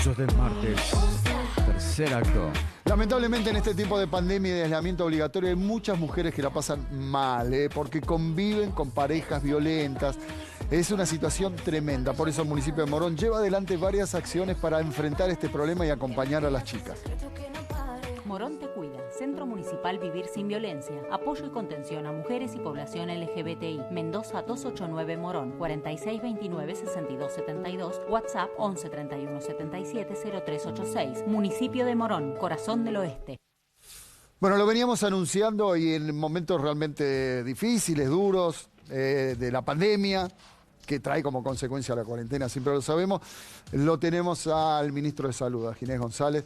Hechos del martes, tercer acto. Lamentablemente en este tiempo de pandemia y de aislamiento obligatorio hay muchas mujeres que la pasan mal, porque conviven con parejas violentas. Es una situación tremenda, por eso el municipio de Morón lleva adelante varias acciones para enfrentar este problema y acompañar a las chicas. Morón te cuida. Centro Municipal Vivir Sin Violencia. Apoyo y contención a mujeres y población LGBTI. Mendoza 289 Morón. 4629-6272. WhatsApp 1131770386. Municipio de Morón. Corazón del Oeste. Bueno, lo veníamos anunciando y en momentos realmente difíciles, duros, de la pandemia, que trae como consecuencia la cuarentena, siempre lo sabemos, lo tenemos al ministro de Salud, a Ginés González,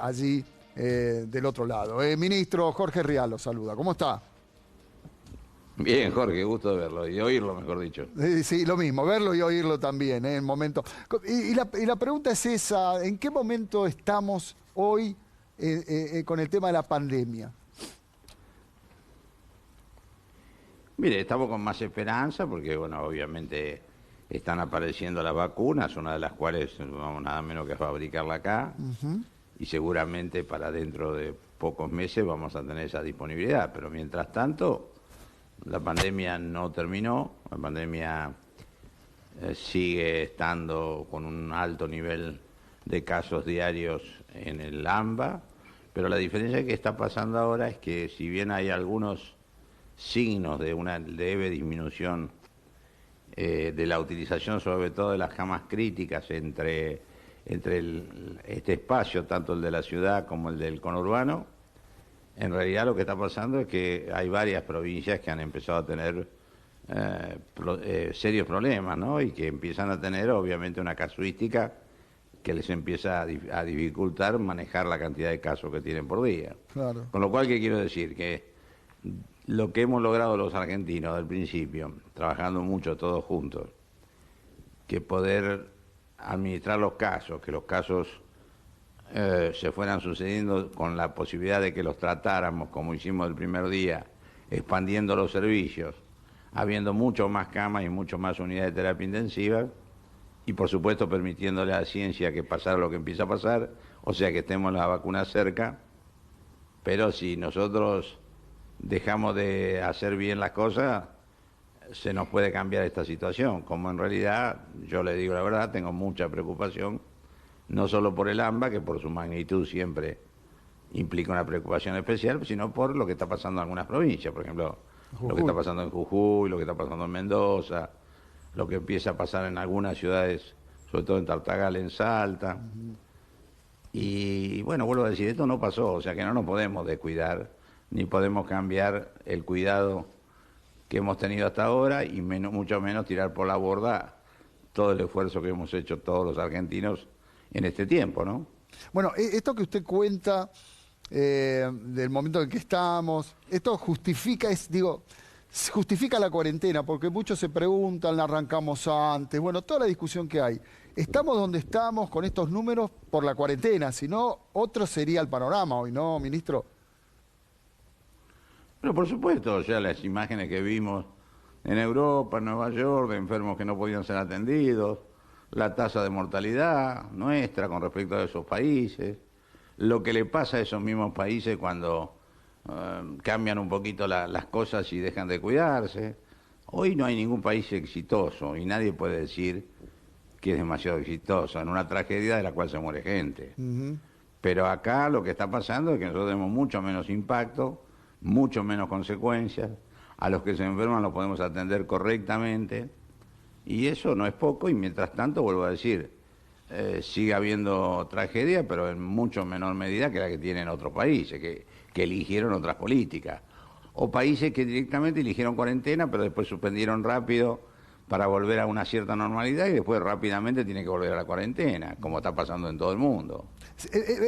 allí del otro lado. Ministro Jorge Rial lo saluda. ¿Cómo está? Bien, Jorge, gusto de verlo y oírlo, mejor dicho. Sí, lo mismo, verlo y oírlo también, en momento. Y la pregunta es esa, ¿en qué momento estamos hoy con el tema de la pandemia? Mire, estamos con más esperanza porque, bueno, obviamente están apareciendo las vacunas, una de las cuales vamos nada menos que a fabricarla acá. Y seguramente para dentro de pocos meses vamos a tener esa disponibilidad. Pero mientras tanto, la pandemia no terminó, la pandemia sigue estando con un alto nivel de casos diarios en el AMBA, pero la diferencia que está pasando ahora es que si bien hay algunos signos de una leve disminución de la utilización, sobre todo de las camas críticas entre este espacio, tanto el de la ciudad como el del conurbano, en realidad lo que está pasando es que hay varias provincias que han empezado a tener serios problemas, ¿no? Y que empiezan a tener obviamente una casuística que les empieza a dificultar manejar la cantidad de casos que tienen por día. Claro. Con lo cual, ¿qué quiero decir? Que lo que hemos logrado los argentinos al principio, trabajando mucho todos juntos, que poder administrar los casos, que los casos se fueran sucediendo con la posibilidad de que los tratáramos como hicimos el primer día, expandiendo los servicios, habiendo mucho más camas y mucho más unidades de terapia intensiva, y por supuesto permitiéndole a la ciencia que pasara lo que empieza a pasar, o sea que estemos la vacuna cerca, pero si nosotros dejamos de hacer bien las cosas, se nos puede cambiar esta situación, como en realidad, yo le digo la verdad, tengo mucha preocupación, no solo por el AMBA, que por su magnitud siempre implica una preocupación especial, sino por lo que está pasando en algunas provincias, por ejemplo, lo que está pasando en Jujuy, lo que está pasando en Mendoza, lo que empieza a pasar en algunas ciudades, sobre todo en Tartagal, en Salta. Y bueno, vuelvo a decir, esto no pasó, o sea que no nos podemos descuidar, ni podemos cambiar el cuidado que hemos tenido hasta ahora y mucho menos tirar por la borda todo el esfuerzo que hemos hecho todos los argentinos en este tiempo, ¿no? Bueno, esto que usted cuenta del momento en que estamos, esto justifica, justifica la cuarentena, porque muchos se preguntan, la arrancamos antes, bueno, toda la discusión que hay. Estamos donde estamos con estos números por la cuarentena, si no, otro sería el panorama hoy, ¿no, ministro? Pero por supuesto, ya las imágenes que vimos en Europa, en Nueva York, de enfermos que no podían ser atendidos, la tasa de mortalidad nuestra con respecto a esos países, lo que le pasa a esos mismos países cuando cambian un poquito las cosas y dejan de cuidarse. Hoy no hay ningún país exitoso y nadie puede decir que es demasiado exitoso en una tragedia de la cual se muere gente. Pero acá lo que está pasando es que nosotros tenemos mucho menos impacto, mucho menos consecuencias, a los que se enferman los podemos atender correctamente, y eso no es poco, y mientras tanto, vuelvo a decir, sigue habiendo tragedia, pero en mucho menor medida que la que tienen otros países, que eligieron otras políticas, o países que directamente eligieron cuarentena, pero después suspendieron rápido para volver a una cierta normalidad, y después rápidamente tiene que volver a la cuarentena, como está pasando en todo el mundo.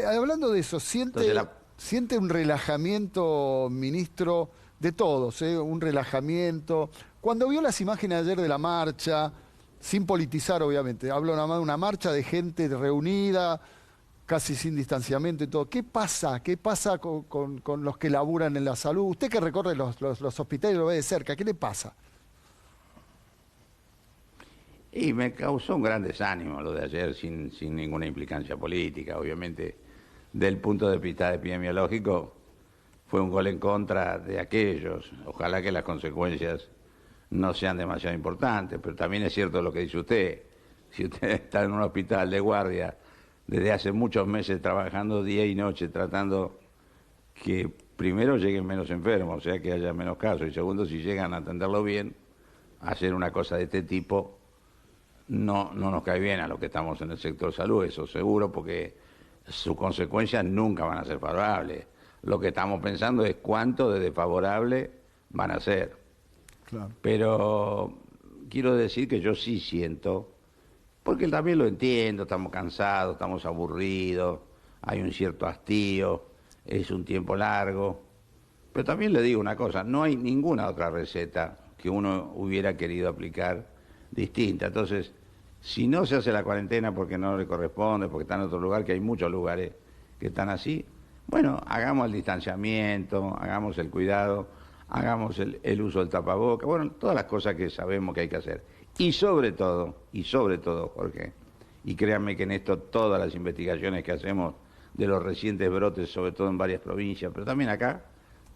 Hablando de eso, ¿siente un relajamiento, ministro, de todos, un relajamiento? Cuando vio las imágenes ayer de la marcha, sin politizar obviamente, hablo nada más de una marcha de gente reunida, casi sin distanciamiento y todo. ¿Qué pasa? ¿Qué pasa con los que laburan en la salud? Usted que recorre los hospitales y lo ve de cerca, ¿qué le pasa? Y me causó un gran desánimo lo de ayer, sin ninguna implicancia política. Obviamente, del punto de vista epidemiológico, fue un gol en contra de aquellos. Ojalá que las consecuencias no sean demasiado importantes, pero también es cierto lo que dice usted. Si usted está en un hospital de guardia desde hace muchos meses trabajando día y noche, tratando que primero lleguen menos enfermos, o sea que haya menos casos, y segundo, si llegan a atenderlo bien, hacer una cosa de este tipo no nos cae bien a los que estamos en el sector salud, eso seguro, porque sus consecuencias nunca van a ser favorables. Lo que estamos pensando es cuánto de desfavorable van a ser. Claro. Pero quiero decir que yo sí siento, porque también lo entiendo, estamos cansados, estamos aburridos, hay un cierto hastío, es un tiempo largo, pero también le digo una cosa, no hay ninguna otra receta que uno hubiera querido aplicar distinta. Entonces, si no se hace la cuarentena porque no le corresponde, porque está en otro lugar, que hay muchos lugares que están así, bueno, hagamos el distanciamiento, hagamos el cuidado, hagamos el uso del tapaboca, bueno, todas las cosas que sabemos que hay que hacer. Y sobre todo, Jorge, y créanme que en esto todas las investigaciones que hacemos de los recientes brotes, sobre todo en varias provincias, pero también acá,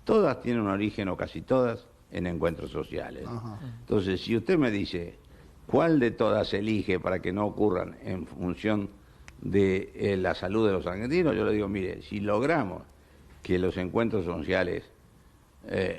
todas tienen un origen, o casi todas, en encuentros sociales. Ajá. Entonces, si usted me dice cuál de todas elige para que no ocurran en función de la salud de los argentinos, yo le digo, mire, si logramos que los encuentros sociales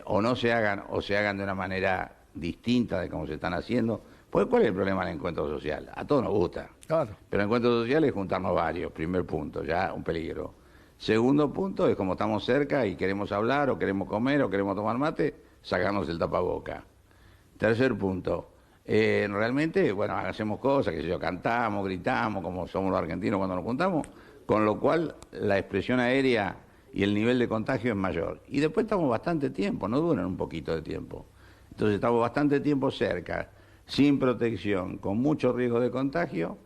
o no se hagan o se hagan de una manera distinta de cómo se están haciendo, pues ¿cuál es el problema del encuentro social? A todos nos gusta. Claro. Pero el encuentro social es juntarnos varios, primer punto, ya un peligro. Segundo punto es como estamos cerca y queremos hablar o queremos comer o queremos tomar mate, sacarnos el tapaboca. Tercer punto, realmente, bueno, hacemos cosas, que yo cantamos, gritamos, como somos los argentinos cuando nos juntamos, con lo cual la expresión aérea y el nivel de contagio es mayor. Y después estamos bastante tiempo, no duran un poquito de tiempo. Entonces estamos bastante tiempo cerca, sin protección, con mucho riesgo de contagio,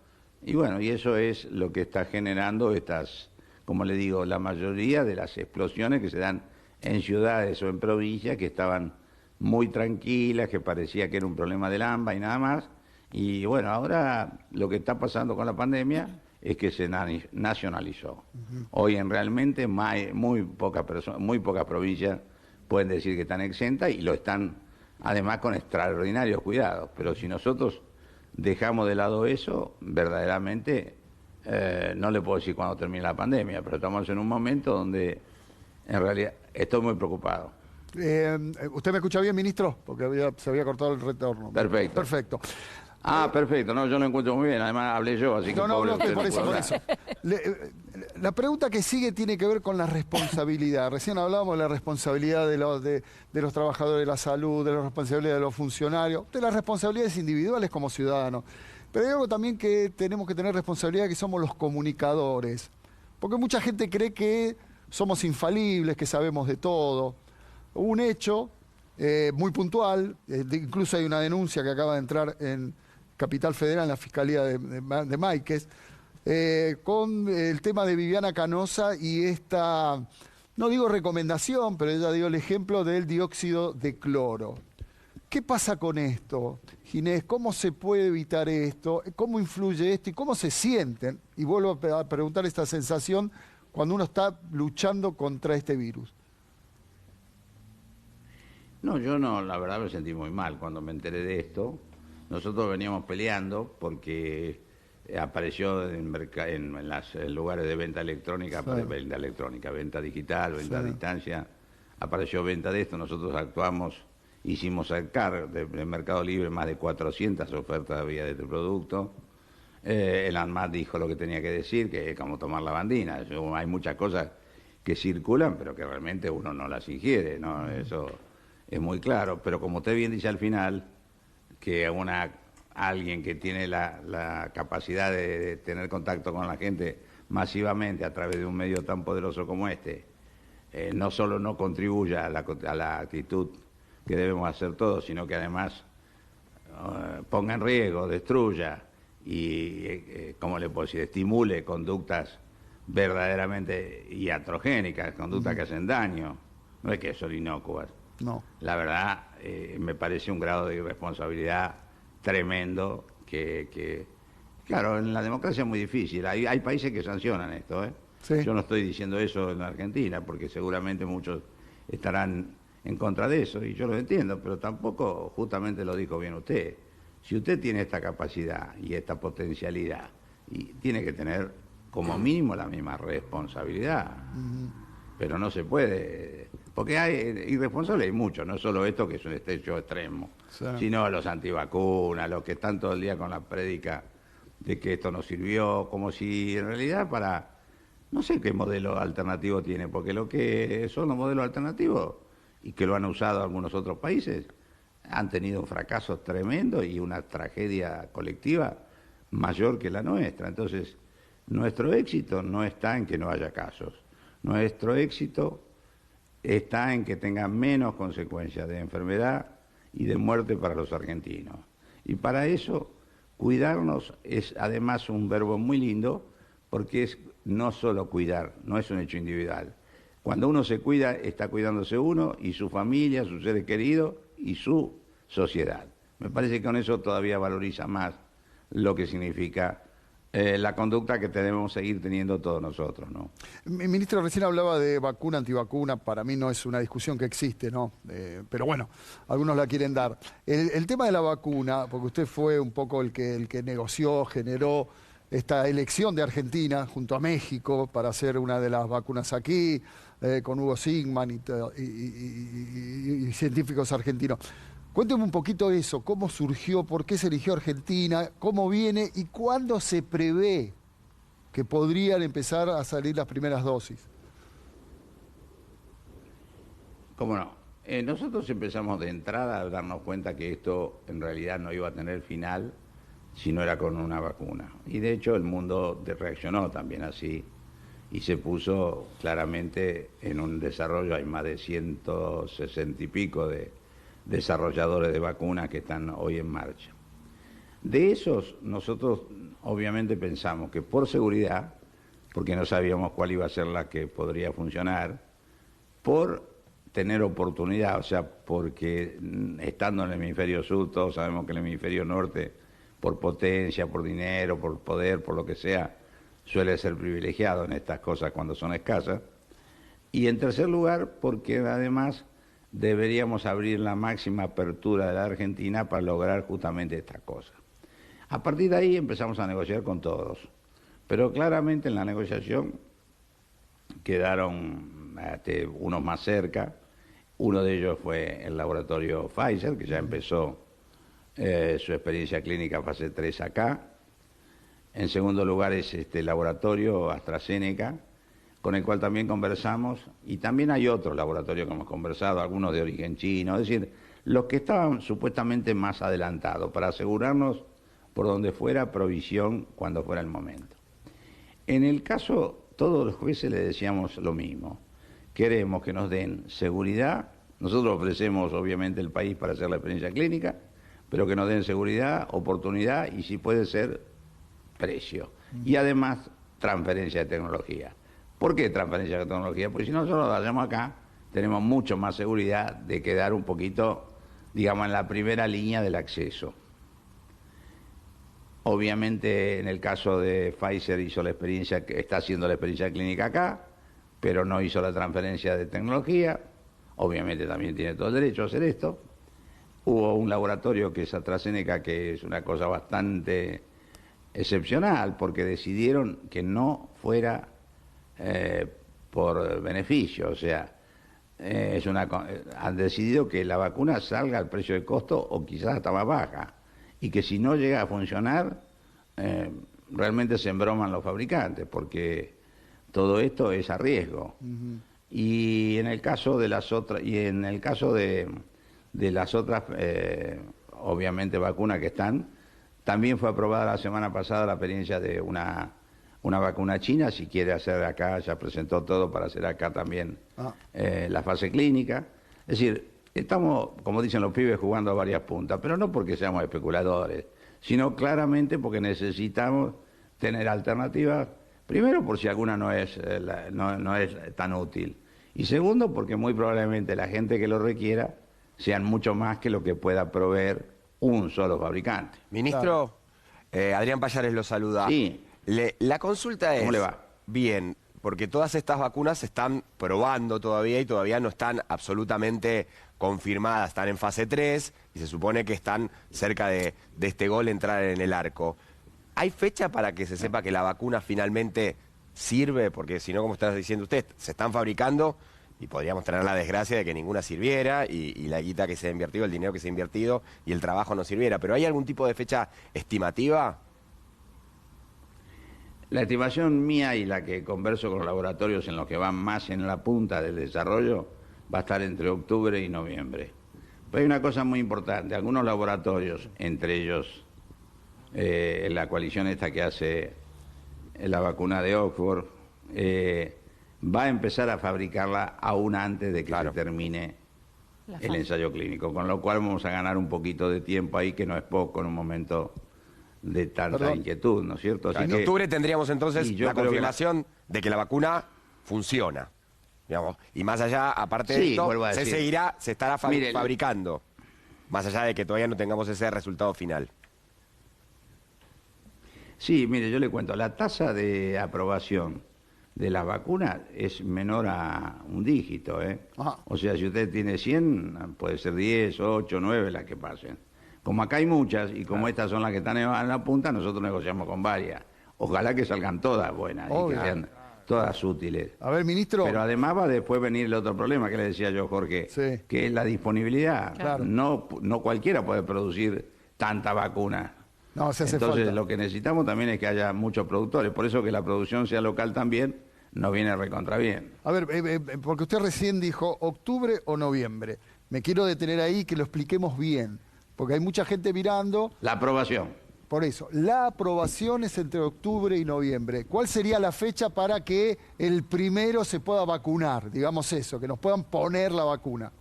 y bueno, y eso es lo que está generando estas, como le digo, la mayoría de las explosiones que se dan en ciudades o en provincias que estaban muy tranquilas, que parecía que era un problema del AMBA y nada más. Y bueno, ahora lo que está pasando con la pandemia es que se nacionalizó. Hoy en realmente muy pocas provincias pueden decir que están exentas y lo están además con extraordinarios cuidados. Pero si nosotros dejamos de lado eso, verdaderamente no le puedo decir cuándo termine la pandemia, pero estamos en un momento donde en realidad estoy muy preocupado. ¿Usted me escucha bien, ministro? Porque se había cortado el retorno. Perfecto. Perfecto. Perfecto. No, yo lo encuentro muy bien. Además, hablé yo, así que... No, por eso. La pregunta que sigue tiene que ver con la responsabilidad. Recién hablábamos de la responsabilidad de los trabajadores de la salud, de la responsabilidad de los funcionarios, de las responsabilidades individuales como ciudadanos. Pero hay algo también que tenemos que tener responsabilidad, que somos los comunicadores. Porque mucha gente cree que somos infalibles, que sabemos de todo. Hubo un hecho muy puntual, incluso hay una denuncia que acaba de entrar en Capital Federal, en la Fiscalía de Máiquez, con el tema de Viviana Canosa y esta, no digo recomendación, pero ella dio el ejemplo del dióxido de cloro. ¿Qué pasa con esto, Ginés? ¿Cómo se puede evitar esto? ¿Cómo influye esto? ¿Y cómo se sienten? Y vuelvo a preguntar esta sensación cuando uno está luchando contra este virus. No, yo no, la verdad me sentí muy mal cuando me enteré de esto. Nosotros veníamos peleando porque apareció en los lugares de venta electrónica, venta digital, venta a distancia, apareció venta de esto. Nosotros actuamos, hicimos sacar del Mercado Libre más de 400 ofertas había de este producto. El ANMAT dijo lo que tenía que decir, que es como tomar lavandina. Hay muchas cosas que circulan, pero que realmente uno no las ingiere, ¿no? Eso es muy claro. Pero como usted bien dice al final, que alguien que tiene la capacidad de tener contacto con la gente masivamente a través de un medio tan poderoso como este, no solo no contribuye a la actitud que debemos hacer todos, sino que además ponga en riesgo, destruya y, ¿cómo le puedo decir?, estimule conductas verdaderamente iatrogénicas, conductas que hacen daño. No es que son inocuas. No. La verdad, me parece un grado de irresponsabilidad tremendo Claro, en la democracia es muy difícil. Hay países que sancionan esto, ¿eh? Sí. Yo no estoy diciendo eso en la Argentina, porque seguramente muchos estarán en contra de eso, y yo lo entiendo, pero tampoco, justamente lo dijo bien usted, si usted tiene esta capacidad y esta potencialidad, y tiene que tener como mínimo la misma responsabilidad. Pero no se puede, porque hay irresponsables, hay muchos, no solo esto que es un hecho extremo, Sí. sino los antivacunas, los que están todo el día con la prédica de que esto no sirvió, como si en realidad no sé qué modelo alternativo tiene, porque lo que son los modelos alternativos, y que lo han usado algunos otros países, han tenido un fracaso tremendo y una tragedia colectiva mayor que la nuestra. Entonces, nuestro éxito no está en que no haya casos. Nuestro éxito está en que tenga menos consecuencias de enfermedad y de muerte para los argentinos. Y para eso, cuidarnos es además un verbo muy lindo, porque es no solo cuidar, no es un hecho individual. Cuando uno se cuida, está cuidándose uno y su familia, sus seres queridos y su sociedad. Me parece que con eso todavía valoriza más lo que significa la conducta que debemos seguir teniendo todos nosotros, ¿no? Ministro, recién hablaba de vacuna, antivacuna. Para mí no es una discusión que existe, ¿no? Pero bueno, algunos la quieren dar. El tema de la vacuna, porque usted fue un poco el que negoció, generó esta elección de Argentina junto a México para hacer una de las vacunas aquí, con Hugo Sigman y científicos argentinos. Cuénteme un poquito eso, cómo surgió, por qué se eligió Argentina, cómo viene y cuándo se prevé que podrían empezar a salir las primeras dosis. ¿Cómo no? Nosotros empezamos de entrada a darnos cuenta que esto en realidad no iba a tener final si no era con una vacuna. Y de hecho el mundo reaccionó también así y se puso claramente en un desarrollo. Hay más de 160 y pico de desarrolladores de vacunas que están hoy en marcha. De esos, nosotros obviamente pensamos que por seguridad, porque no sabíamos cuál iba a ser la que podría funcionar, por tener oportunidad, o sea, porque estando en el hemisferio sur, todos sabemos que el hemisferio norte, por potencia, por dinero, por poder, por lo que sea, suele ser privilegiado en estas cosas cuando son escasas. Y en tercer lugar, porque además deberíamos abrir la máxima apertura de la Argentina para lograr justamente esta cosa. A partir de ahí empezamos a negociar con todos, pero claramente en la negociación quedaron unos más cerca. Uno de ellos fue el laboratorio Pfizer, que ya empezó su experiencia clínica fase 3 acá. En segundo lugar es este laboratorio AstraZeneca, con el cual también conversamos, y también hay otros laboratorios que hemos conversado, algunos de origen chino, es decir, los que estaban supuestamente más adelantados, para asegurarnos por donde fuera provisión cuando fuera el momento. En el caso, todos los jueces le decíamos lo mismo, queremos que nos den seguridad, nosotros ofrecemos obviamente el país para hacer la experiencia clínica, pero que nos den seguridad, oportunidad y si puede ser, precio. Y además, transferencia de tecnología. ¿Por qué transferencia de tecnología? Porque si nosotros lo hacemos acá, tenemos mucho más seguridad de quedar un poquito, digamos, en la primera línea del acceso. Obviamente, en el caso de Pfizer hizo la experiencia, está haciendo la experiencia clínica acá, pero no hizo la transferencia de tecnología. Obviamente también tiene todo el derecho a hacer esto. Hubo un laboratorio que es AstraZeneca, que es una cosa bastante excepcional, porque decidieron que no fuera por beneficio, o sea, han decidido que la vacuna salga al precio de costo o quizás hasta más baja, y que si no llega a funcionar, realmente se embroman los fabricantes, porque todo esto es a riesgo. Y en el caso de las otras, obviamente vacunas que están, también fue aprobada la semana pasada la experiencia de una vacuna china, si quiere hacer acá, ya presentó todo para hacer acá también la fase clínica. Es decir, estamos, como dicen los pibes, jugando a varias puntas, pero no porque seamos especuladores, sino claramente porque necesitamos tener alternativas, primero por si alguna no es tan útil, y segundo porque muy probablemente la gente que lo requiera sean mucho más que lo que pueda proveer un solo fabricante. Ministro, Adrián Payares lo saluda. Sí. La consulta es... ¿Cómo le va? Bien, porque todas estas vacunas se están probando todavía y todavía no están absolutamente confirmadas. Están en fase 3 y se supone que están cerca de este gol entrar en el arco. ¿Hay fecha para que se sepa que la vacuna finalmente sirve? Porque si no, como está diciendo usted, se están fabricando y podríamos tener la desgracia de que ninguna sirviera y la guita que se ha invertido, el dinero que se ha invertido y el trabajo no sirviera. ¿Pero hay algún tipo de fecha estimativa? La estimación mía y la que converso con los laboratorios en los que van más en la punta del desarrollo va a estar entre octubre y noviembre. Pero hay una cosa muy importante, algunos laboratorios, entre ellos la coalición esta que hace la vacuna de Oxford, va a empezar a fabricarla aún antes de que se termine el ensayo clínico, con lo cual vamos a ganar un poquito de tiempo ahí, que no es poco en un momento de tanta inquietud, ¿no es cierto? En octubre tendríamos entonces la confirmación de que la vacuna funciona, digamos, y más allá, aparte de esto, se estará fabricando, más allá de que todavía no tengamos ese resultado final. Sí, mire, yo le cuento, la tasa de aprobación de las vacunas es menor a un dígito, ¿eh? O sea, si usted tiene 100, puede ser 10, 8, 9 las que pasen. Como acá hay muchas, y como estas son las que están en la punta, nosotros negociamos con varias. Ojalá que salgan todas buenas y que sean todas útiles. A ver, ministro. Pero además va a después venir el otro problema que le decía yo, Jorge, que es la disponibilidad. Claro. No cualquiera puede producir tanta vacuna. No, se hace Entonces, falta. lo que necesitamos también es que haya muchos productores. Por eso que la producción sea local también nos viene recontra bien. A ver, porque usted recién dijo octubre o noviembre. Me quiero detener ahí, que lo expliquemos bien. Porque hay mucha gente mirando. La aprobación. Por eso, la aprobación es entre octubre y noviembre. ¿Cuál sería la fecha para que el primero se pueda vacunar? Digamos eso, que nos puedan poner la vacuna.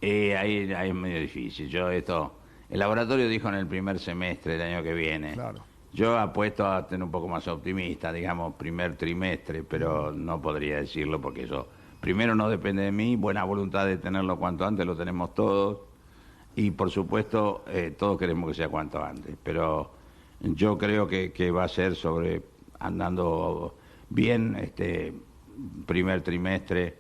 Ahí es medio difícil. El laboratorio dijo en el primer semestre del año que viene. Claro. Yo apuesto a tener un poco más optimista, digamos, primer trimestre, pero no podría decirlo porque eso, primero, no depende de mí, buena voluntad de tenerlo cuanto antes, lo tenemos todos, y por supuesto, todos queremos que sea cuanto antes, pero yo creo que va a ser andando bien primer trimestre,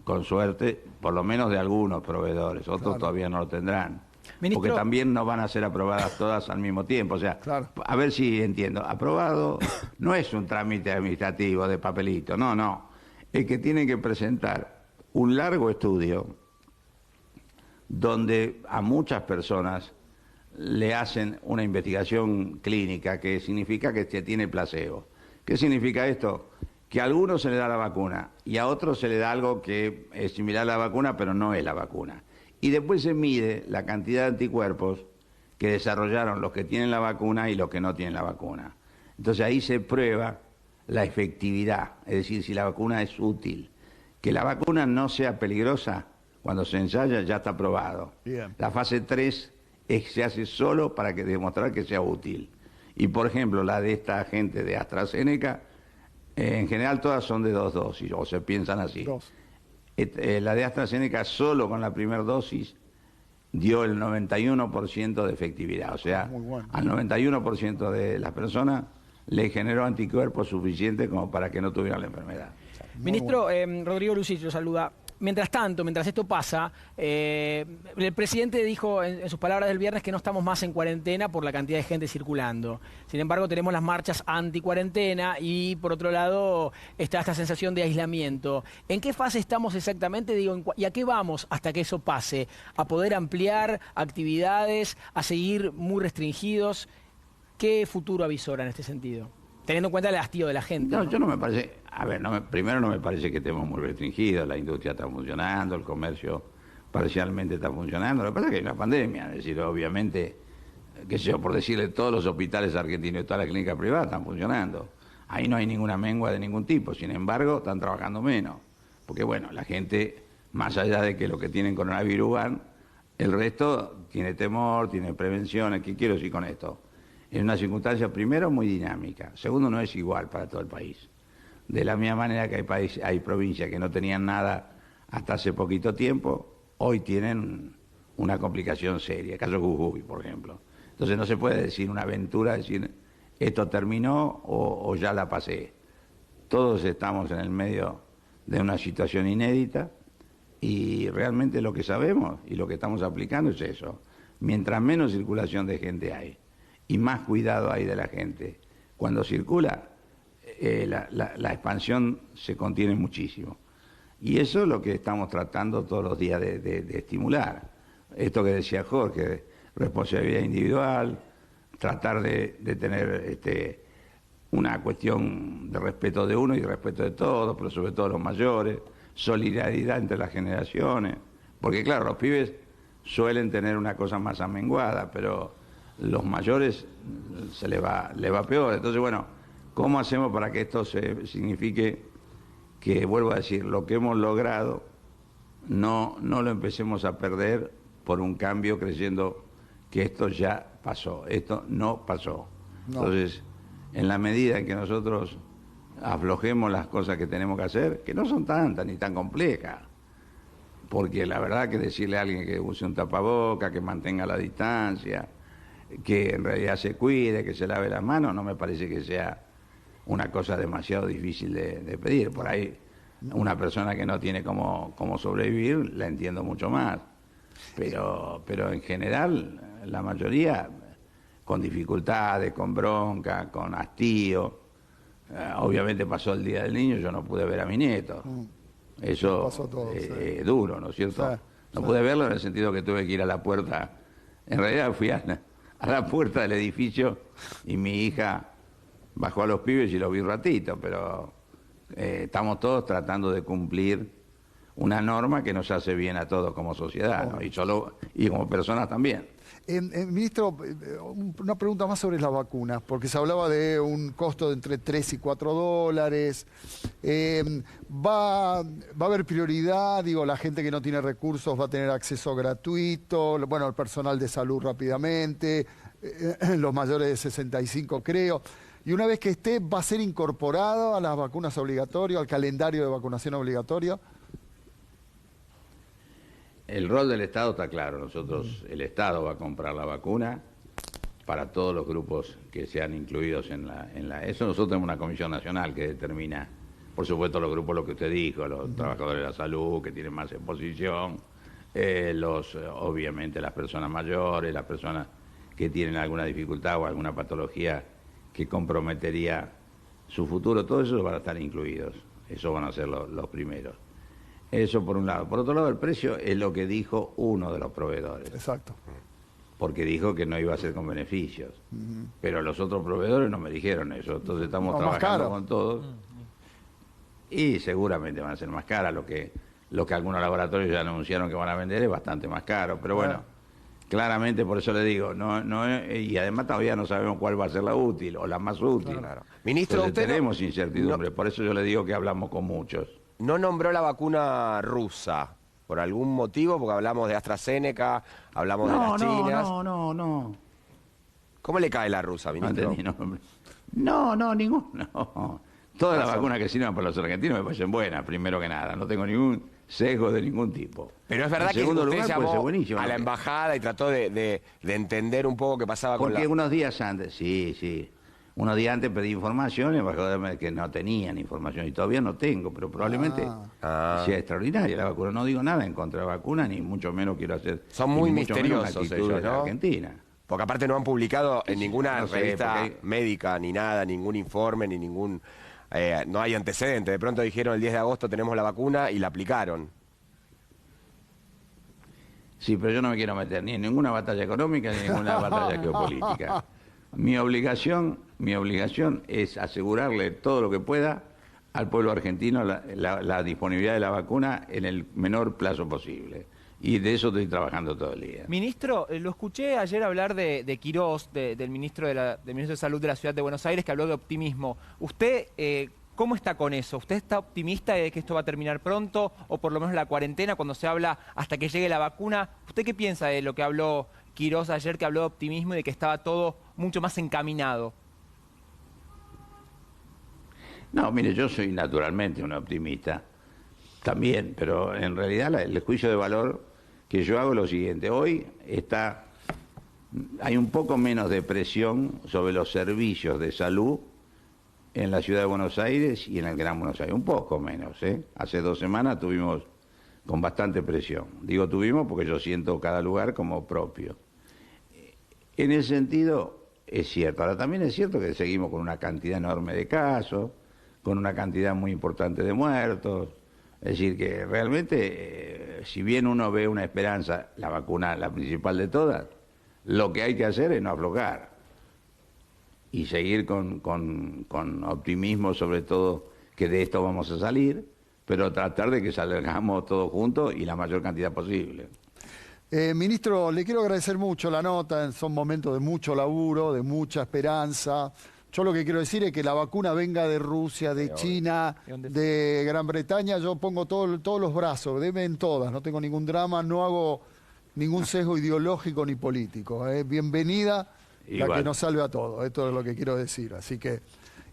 con suerte, por lo menos de algunos proveedores, otros todavía no lo tendrán. Ministro, porque también no van a ser aprobadas todas al mismo tiempo. O sea, a ver si entiendo. Aprobado no es un trámite administrativo de papelito, no. Es que tienen que presentar un largo estudio donde a muchas personas le hacen una investigación clínica que significa que se tiene placebo. ¿Qué significa esto? Que a algunos se le da la vacuna y a otros se le da algo que es similar a la vacuna, pero no es la vacuna. Y después se mide la cantidad de anticuerpos que desarrollaron los que tienen la vacuna y los que no tienen la vacuna. Entonces ahí se prueba la efectividad, es decir, si la vacuna es útil. Que la vacuna no sea peligrosa, cuando se ensaya ya está probado. Bien. La fase 3 se hace solo para demostrar que sea útil. Y por ejemplo, la de esta gente de AstraZeneca, en general todas son de 2 dosis, o se piensan así. 2. La de AstraZeneca solo con la primera dosis dio el 91% de efectividad. O sea, al 91% de las personas le generó anticuerpos suficientes como para que no tuvieran la enfermedad. Ministro, Rodrigo Lucich lo saluda. Mientras tanto, mientras esto pasa, el presidente dijo en sus palabras del viernes que no estamos más en cuarentena por la cantidad de gente circulando. Sin embargo, tenemos las marchas anti-cuarentena y, por otro lado, está esta sensación de aislamiento. ¿En qué fase estamos exactamente? ¿Y a qué vamos hasta que eso pase? ¿A poder ampliar actividades? ¿A seguir muy restringidos? ¿Qué futuro avisora en este sentido? Teniendo en cuenta el hastío de la gente. No, yo no me parece... A ver, primero no me parece que estemos muy restringidos, la industria está funcionando, el comercio parcialmente está funcionando. Lo que pasa es que hay una pandemia, es decir, obviamente, qué sé yo, por decirle, todos los hospitales argentinos y todas las clínicas privadas están funcionando. Ahí no hay ninguna mengua de ningún tipo, sin embargo, están trabajando menos. Porque bueno, la gente, más allá de que lo que tienen coronavirus van, el resto tiene temor, tiene prevenciones. ¿Qué quiero decir con esto? Es una circunstancia, primero, muy dinámica. Segundo, no es igual para todo el país. De la misma manera que hay provincias que no tenían nada hasta hace poquito tiempo, hoy tienen una complicación seria, el caso Jujuy, por ejemplo. Entonces no se puede decir una aventura, decir esto terminó o ya la pasé. Todos estamos en el medio de una situación inédita y realmente lo que sabemos y lo que estamos aplicando es eso. Mientras menos circulación de gente hay y más cuidado hay de la gente, cuando circula, la expansión se contiene muchísimo. Y eso es lo que estamos tratando todos los días de estimular. Esto que decía Jorge, responsabilidad individual, tratar de tener una cuestión de respeto de uno y respeto de todos, pero sobre todo los mayores, solidaridad entre las generaciones, porque claro, los pibes suelen tener una cosa más amenguada, pero los mayores se le va peor. Entonces, bueno, ¿cómo hacemos para que esto signifique que, vuelvo a decir, lo que hemos logrado no lo empecemos a perder por un cambio creyendo que esto ya pasó? Esto no pasó. No. Entonces, en la medida en que nosotros aflojemos las cosas que tenemos que hacer, que no son tantas ni tan complejas, porque la verdad que decirle a alguien que use un tapaboca, que mantenga la distancia, que en realidad se cuide, que se lave las manos, no me parece que sea una cosa demasiado difícil de pedir. Por ahí una persona que no tiene cómo sobrevivir, la entiendo mucho más. Pero en general, la mayoría con dificultades, con bronca, con hastío. Obviamente pasó el Día del Niño, yo no pude ver a mi nieto. Eso es duro, ¿no es cierto? No pude verlo en el sentido que tuve que ir a la puerta. En realidad fui a la puerta del edificio y mi hija bajó a los pibes y los vi un ratito, pero estamos todos tratando de cumplir una norma que nos hace bien a todos como sociedad, ¿no? y como personas también. Ministro, una pregunta más sobre las vacunas, porque se hablaba de un costo de entre 3 y 4 dólares. ¿Va a haber prioridad? Digo, la gente que no tiene recursos va a tener acceso gratuito, bueno, el personal de salud rápidamente, los mayores de 65 creo. Y una vez que esté, ¿va a ser incorporado a las vacunas obligatorias, al calendario de vacunación obligatorio? El rol del Estado está claro. Nosotros, el Estado va a comprar la vacuna para todos los grupos que sean incluidos en la... Eso nosotros tenemos una comisión nacional que determina, por supuesto, los grupos, lo que usted dijo, los trabajadores de la salud que tienen más exposición, obviamente las personas mayores, las personas que tienen alguna dificultad o alguna patología que comprometería su futuro, todo eso van a estar incluidos. Esos van a ser los primeros. Eso por un lado. Por otro lado, el precio es lo que dijo uno de los proveedores. Exacto. Porque dijo que no iba a ser con beneficios. Pero los otros proveedores no me dijeron eso. Entonces estamos trabajando con todos. Y seguramente van a ser más caras. Lo que algunos laboratorios ya anunciaron que van a vender es bastante más caro. Pero bueno, claramente por eso le digo, y además todavía no sabemos cuál va a ser la útil o la más útil. Claro. Ministro, usted tenemos incertidumbre. Por eso yo le digo que hablamos con muchos. ¿No nombró la vacuna rusa por algún motivo? Porque hablamos de AstraZeneca, hablamos de las chinas. No. ¿Cómo le cae la rusa, ministro? No, ninguno. Todas las vacunas que sirvan para los argentinos me parecen buenas, primero que nada. No tengo ningún sesgo de ningún tipo. Pero es verdad que usted llamó a la embajada y trató de entender un poco qué pasaba con la... Porque unos días antes, sí. Unos días antes pedí información, el embajador que no tenían información y todavía no tengo, pero probablemente sea extraordinaria la vacuna. No digo nada en contra de la vacuna, ni mucho menos quiero hacer... Son muy misteriosos ellos, ¿no? Argentina. Porque aparte no han publicado en ninguna revista médica ni nada, ningún informe, ni ningún... no hay antecedentes. De pronto dijeron el 10 de agosto tenemos la vacuna y la aplicaron. Sí, pero yo no me quiero meter ni en ninguna batalla económica ni en ninguna batalla geopolítica. Mi obligación es asegurarle todo lo que pueda al pueblo argentino la disponibilidad de la vacuna en el menor plazo posible. Y de eso estoy trabajando todo el día. Ministro, lo escuché ayer hablar de Quirós, del ministro de Salud de la Ciudad de Buenos Aires, que habló de optimismo. ¿Usted cómo está con eso? ¿Usted está optimista de que esto va a terminar pronto? O por lo menos la cuarentena, cuando se habla hasta que llegue la vacuna. ¿Usted qué piensa de lo que habló Quirós ayer, que habló de optimismo y de que estaba todo mucho más encaminado? No, mire, yo soy naturalmente un optimista también, pero en realidad el juicio de valor que yo hago lo siguiente. Hoy hay un poco menos de presión sobre los servicios de salud en la ciudad de Buenos Aires y en el Gran Buenos Aires. Un poco menos, ¿eh? Hace 2 semanas tuvimos con bastante presión. Digo tuvimos porque yo siento cada lugar como propio. En ese sentido es cierto. Ahora también es cierto que seguimos con una cantidad enorme de casos, con una cantidad muy importante de muertos. Es decir, que realmente, si bien uno ve una esperanza, la vacuna, la principal de todas, lo que hay que hacer es no aflojar y seguir con optimismo, sobre todo que de esto vamos a salir, pero tratar de que salgamos todos juntos y la mayor cantidad posible. Ministro, le quiero agradecer mucho la nota, son momentos de mucho laburo, de mucha esperanza. Yo lo que quiero decir es que la vacuna venga de Rusia, de China, de Gran Bretaña, yo pongo todos los brazos, denme en todas, no tengo ningún drama, no hago ningún sesgo ideológico ni político. Bienvenida Igual. La que nos salve a todos, esto es lo que quiero decir. Así que,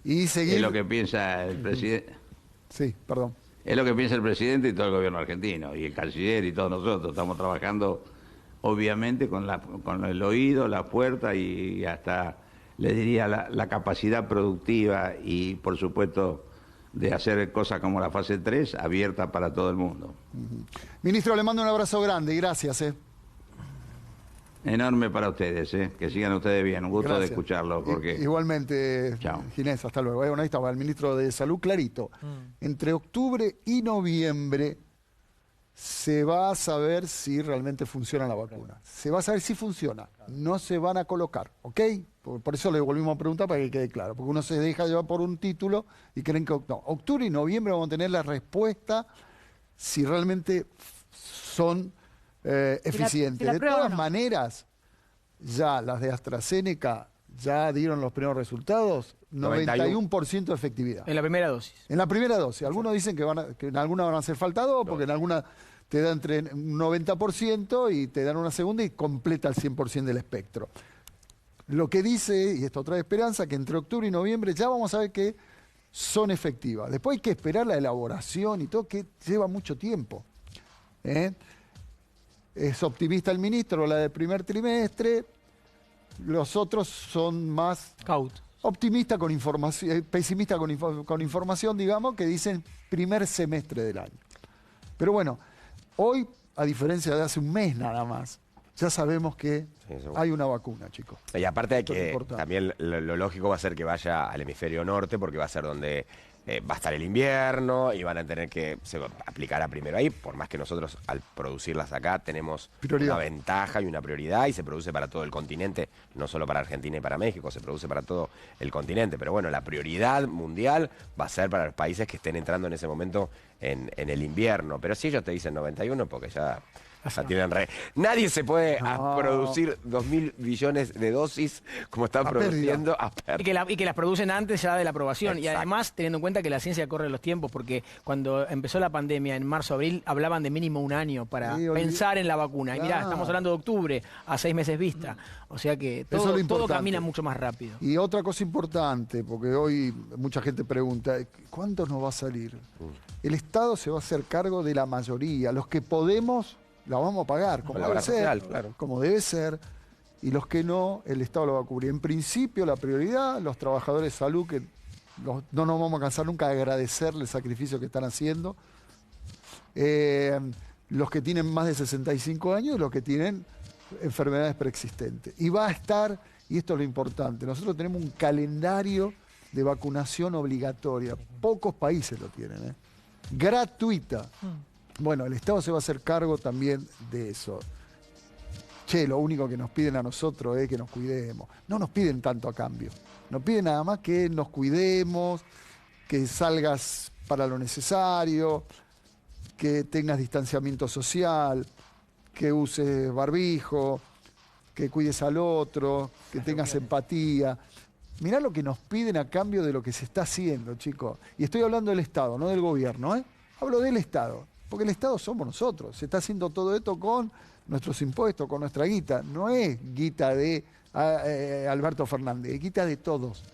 y seguir... Es lo que piensa el presidente. Sí, perdón. Es lo que piensa el presidente y todo el gobierno argentino, y el canciller y todos nosotros. Estamos trabajando, obviamente, con el oído, la puerta y hasta, le diría, la capacidad productiva y, por supuesto, de hacer cosas como la fase 3 abierta para todo el mundo. Ministro, le mando un abrazo grande y gracias. Enorme para ustedes, que sigan ustedes bien. Un gusto Gracias. de escucharlo. Porque... Igualmente, Chao. Ginés, hasta luego. Bueno, ahí estaba el ministro de Salud, clarito. Entre octubre y noviembre se va a saber si realmente funciona la vacuna. Se va a saber si funciona. No se van a colocar, ¿ok? Por eso le volvimos a preguntar para que quede claro. Porque uno se deja llevar por un título y creen que no. Octubre y noviembre vamos a tener la respuesta si realmente son eficientes. la De prueba todas o no. maneras, ya las de AstraZeneca ya dieron los primeros resultados, 91% de efectividad. En la primera dosis. En la primera dosis. Algunos dicen que en alguna van a hacer falta 2, porque en alguna te da entre un 90% y te dan una segunda y completa el 100% del espectro. Lo que dice, y esto trae esperanza, que entre octubre y noviembre ya vamos a ver que son efectivas. Después hay que esperar la elaboración y todo, que lleva mucho tiempo. Es optimista el ministro, la del primer trimestre. Los otros son más optimistas con información, pesimistas con información, digamos, que dicen primer semestre del año. Pero bueno, hoy, a diferencia de hace un mes nada más, ya sabemos que hay una vacuna, chicos. Y aparte hay Esto es que importante. también lo lógico va a ser que vaya al hemisferio norte, porque va a ser donde va a estar el invierno y van a tener que se aplicará primero ahí, por más que nosotros al producirlas acá tenemos Prioridad. una ventaja y una prioridad y se produce para todo el continente, no solo para Argentina y para México, se produce para todo el continente. Pero bueno, la prioridad mundial va a ser para los países que estén entrando en ese momento en el invierno. Pero si ellos te dicen 91, porque ya tienen Nadie se puede producir 2.000 billones de dosis como están produciendo a pérdida. Y que las producen antes ya de la aprobación. Exacto. Y además, teniendo en cuenta que la ciencia corre los tiempos, porque cuando empezó la pandemia en marzo, abril, hablaban de mínimo un año para pensar en la vacuna. Y mirá, Claro. estamos hablando de octubre, a 6 meses vista. O sea que Eso es lo todo importante. camina mucho más rápido. Y otra cosa importante, porque hoy mucha gente pregunta, ¿cuánto nos va a salir? El Estado se va a hacer cargo de la mayoría. Los que podemos, la vamos a pagar, como Con la debe obra ser. social, claro. Como debe ser. Y los que no, el Estado lo va a cubrir. En principio, la prioridad, los trabajadores de salud, que no nos vamos a cansar nunca de agradecerle el sacrificio que están haciendo. Los que tienen más de 65 años y los que tienen enfermedades preexistentes. Y va a estar, y esto es lo importante, nosotros tenemos un calendario de vacunación obligatoria. Pocos países lo tienen, gratuita. Bueno, el Estado se va a hacer cargo también de eso. Che, lo único que nos piden a nosotros es que nos cuidemos. No nos piden tanto a cambio. Nos piden nada más que nos cuidemos, que salgas para lo necesario, que tengas distanciamiento social, que uses barbijo, que cuides al otro, que tengas empatía. Mirá lo que nos piden a cambio de lo que se está haciendo, chicos. Y estoy hablando del Estado, no del gobierno, Hablo del Estado. Porque el Estado somos nosotros. Se está haciendo todo esto con nuestros impuestos, con nuestra guita. No es guita de Alberto Fernández, es guita de todos.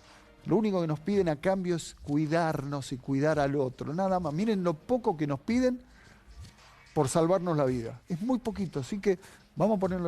Lo único que nos piden a cambio es cuidarnos y cuidar al otro. Nada más. Miren lo poco que nos piden por salvarnos la vida. Es muy poquito, así que vamos a ponerlo